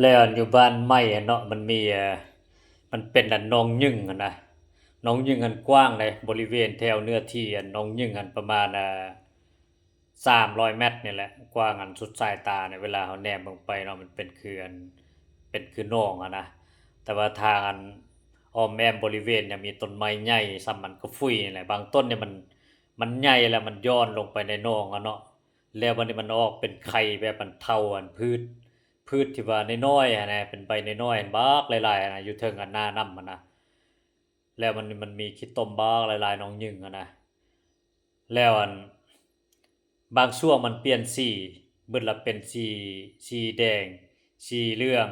แล้วอยู่บ้านไม้อะเนาะมันมีมันเป็นหนองยึ่งอะนะหนองยึ่งอันกว้างเลยบริเวณแถวเนื้อที่อันหนองยึ่งอันประมาณ300เมตรนี่แหละกว้างอันสุดสายตาเนี่ยเวลาเฮาแนมลงไปเนาะมันเป็นคืออันเป็นคือหนองอะนะแต่ว่าทางอันอ้อมแอ้มบริเวณเนี่ยมีต้นไม้ใหญ่ส่ำมันก็ฟุ้ยนี่แหละบางต้นเนี่ยมันใหญ่แล้วมันย้อนลงไปในหนองอะเนาะแล้วบัดนี้มันออกเป็นไข่แบบมันเท่าอันพืชที่ว่าน้อยๆอะนะเป็นใบน้อยๆอันบักหลายๆอะนะอยู่เทิงอันหน้าน้ำอะนะแล้วมันมีขี้ตมบักหลายๆหนองยึงอะนะแล้วอันบางช่วงมันเปลี่ยนสีเบิดละเป็นสีแดงสีเหลือง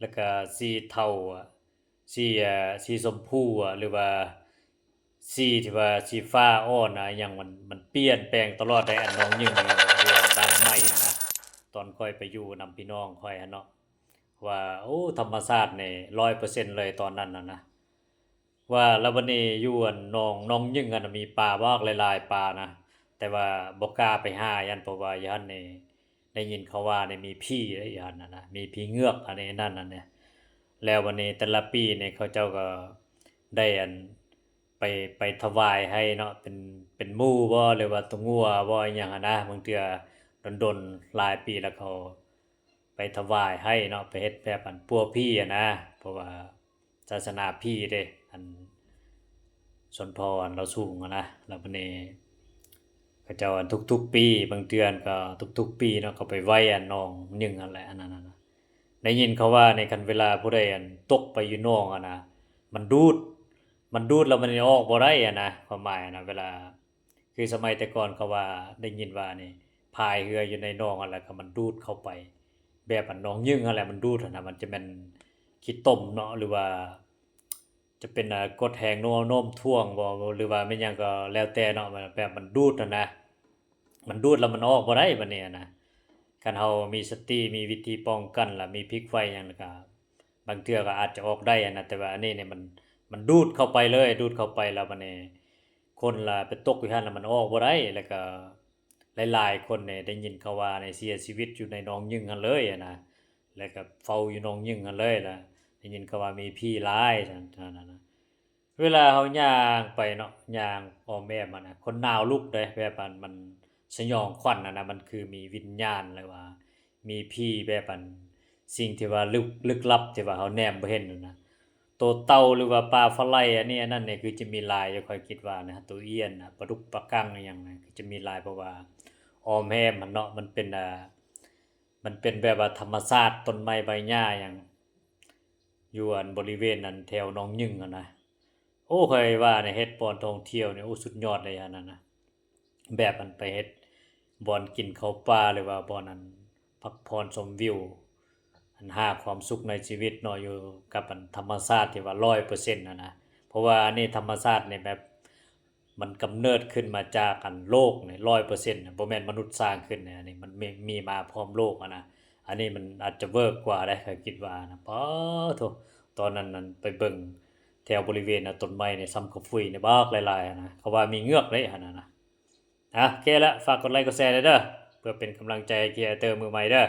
แล้วก็สีเทาอะสีชมพูอะหรือว่าสีที่ว่าสีฟ้าอ่อนอะหยังมันเปลี่ยนแปลงตลอดได้อันหนองยึงอยู่บ้านใหม่อะนะตอนค่อยไปอยู่นำพี่น้องค่อยอะเนาะ ว่าโอ้ธรรมชาตินี่100%เลยตอนนั้นน่ะนะว่าแล้วบัดนี้อยู่อันหนองยึ่งอะน่ะมีปลาบักหลายๆปลานะแต่ว่าบ่กล้าไปหายันเพราะว่าย้านนี่ได้ยินเขาว่านี่มีผีเด้อย้านน่ะนะมีผีเงือกอันนี้นั่นน่ะเนี่ยแล้ววันนี้แต่ละปีนี่เขาเจ้าก็ได้อันไปไปถวายให้เนาะเป็นหมู่บ่หรือว่าตัวงัวบ่อิหยังอะนะบางเทื่อดนๆหลายปีแล้วเขาไปถวายให้เนาะไปเฮ็ดแบบอันปัวพี่อะนะเพราะว่าศาสนาพี่เด้อันชนเผ่าอันเราสูงอะนะแล้วบัดนี้เขาเจ้าอันทุกๆปีบางเดือนก็ทุกๆปีเนาะเขาไปไหว้อันน้องยึงนั่นแหละอันนั้นน่ะนะได้ยินเขาว่าในคันเวลาผู้ใดอันตกไปอยู่หนองอะนะมันดูดมันดูดแล้วมันออกบ่ได้อะนะความหมายอะนะเวลาคือสมัยแต่ก่อนเขาว่าได้ยินว่านี่พายเรืออยู่ในหนองอะแล้วก็มันดูดเข้าไป แบบอันน้องยึ่งนั่นแหละมันดูดอะนะมันจะแม่นขี้ตมเนาะหรือว่าจะเป็นกรดแห้งโน้มถ่วงบ่หรือว่าแม่นหยังก็แล้วแต่เนาะมันแบบมันดูดอะนะมันดูดแล้วมันออกบ่ได้บัดนี้อะนะคันเฮามีสติมีวิธีป้องกันล่ะมีพริกไฟหยังก็บางเทื่อก็อาจจะออกได้อะนะแต่ว่าอันนี้เนี่ยมันดูดเข้าไปเลยดูดเข้าไปแล้วบัดนี้คนล่ะไปตกอยู่หั่นแล้วมันออกบ่ได้แล้วก็หลายๆคนเนี่ยได้ยินเขาว่าเนี่ยเสียชีวิตอยู่ในหนองยึ่งหั้นเลยอะนะ แล้วก็เฝ้าอยู่หนองยึงกันเลยล่ะได้ยินเขาว่ามีผีหลายซั่นนั้นน่ะเวลาเฮาย่างไปเนาะย่างอ้อมแอ้มอะนะคนหนาวลุกเด้แบบอันมันสยองขวัญอะนะมันคือมีวิญญาณเลยว่ามีผีแบบอันสิ่งที่ว่าลึกลับที่ว่าเฮาแนมบ่เห็นนั่นนะตัวเต่าหรือว่าปลาฝะไลอันนี้อันนั้นเนี่ยคือจะมีลายจะค่อยคิดว่านะตัวเอี้ยนน่ะปลาดุกปลากั้งอิหยังน่ะคือจะมีลายเพราะว่าอ้อมแอ้มมันเนาะมันเป็นแบบว่าธรรมชาติต้นไม้ใบหญ้าอย่างอยู่อันบริเวณนั้นแถวหนองยึงอะนะโอ้ข้อยว่าเนี่ยเฮ็ดบ่อนท่องเที่ยวเนี่ยโอ้สุดยอดเลยอันนั้นน่ะแบบมันไปเฮ็ดบ่อนกินข้าวปลาหรือว่าบ่อนอันพักผ่อนชมวิวอันหาความสุขในชีวิตเนาะอยู่กับอันธรรมชาติที่ว่า100%อะนะเพราะว่าอันนี้ธรรมชาติเนี่ยแบบมันกำเนิดขึ้นมาจากอันโลกเนี่ย100%น่ะบ่แม่นมนุษย์สร้างขึ้นเนี่ยอันนี้มันมีมาพร้อมโลกอะนะ อันนี้มันอาจจะเวิร์กกว่าได้ข้อยคิดว่านะป๊าโถตอนนั้นนั้นไปเบิ่งแถวบริเวณน่ะต้นไม้นี่ส่ำกะฟุยนี่บักหลายๆอะนะเขาว่ามีเงือกเด้หันน่ะนะโอเคแล้วฝากกดไลค์กดแชร์ด้วยเด้อเพื่อเป็นกำลังใจให้เกียร์เตอร์มือใหม่เด้อ